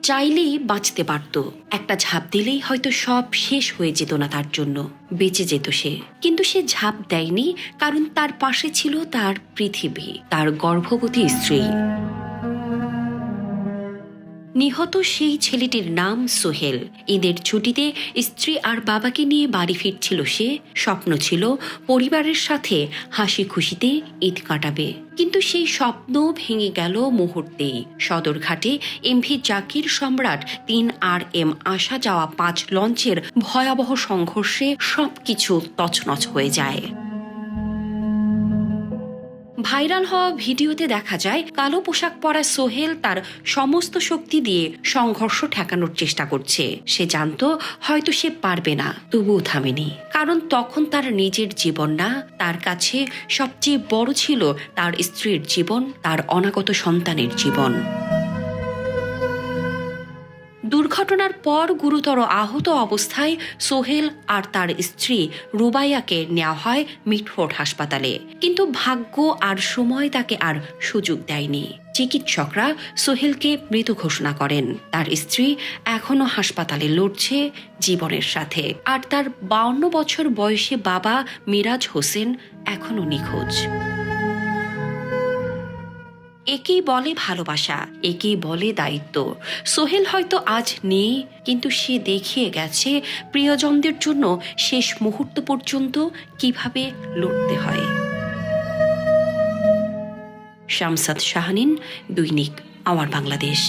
চাইলেই বাঁচতে পারত, একটা ঝাঁপ দিলেই হয়তো সব শেষ হয়ে যেত না, তার জন্য বেঁচে যেত সে। কিন্তু সে ঝাঁপ দেয়নি, কারণ তার পাশে ছিল তার পৃথিবী, তার গর্ভবতী স্ত্রী। নিহত সেই ছেলেটির নাম সোহেল। ঈদের ছুটিতে স্ত্রী আর বাবাকে নিয়ে বাড়ি ফিরছিল সে। স্বপ্ন ছিল পরিবারের সাথে হাসি খুশিতে ঈদ কাটাবে, কিন্তু সেই স্বপ্ন ভেঙে গেল মুহূর্তেই। সদরঘাটে এমভি জাকির সম্রাট 3RM আসা যাওয়া 5 লঞ্চের ভয়াবহ সংঘর্ষে সবকিছু তছনছ হয়ে যায়। ভাইরাল হওয়া ভিডিওতে দেখা যায় কালো পোশাক পরা সোহেল তার সমস্ত শক্তি দিয়ে সংঘর্ষ ঠেকানোর চেষ্টা করছে। সে জানতো হয়তো সে পারবে না, তবুও থামেনি, কারণ তখন তার নিজের জীবন না, তার কাছে সবচেয়ে বড় ছিল তার স্ত্রীর জীবন, তার অনাগত সন্তানের জীবন। দুর্ঘটনার পর গুরুতর আহত অবস্থায় সোহেল আর তার স্ত্রী রুবাইয়াকে নেওয়া হয় মিটফোর্ড হাসপাতালে, কিন্তু ভাগ্য আর সময় তাকে আর সুযোগ দেয়নি। চিকিৎসকরা সোহেলকে মৃত ঘোষণা করেন। তার স্ত্রী এখনো হাসপাতালে লড়ছে জীবনের সাথে, আর তার 52 বছর বয়সী বাবা মিরাজ হোসেন এখনো নিখোঁজ। একেই বলে ভালোবাসা, একেই বলে দায়িত্ব। সোহেল হয়তো আজ নেই, কিন্তু সে দেখিয়ে গেছে প্রিয়জনদের জন্য শেষ মুহূর্ত পর্যন্ত কিভাবে লড়তে হয়। শামসাদ শাহানিন, দৈনিক আমার বাংলাদেশ।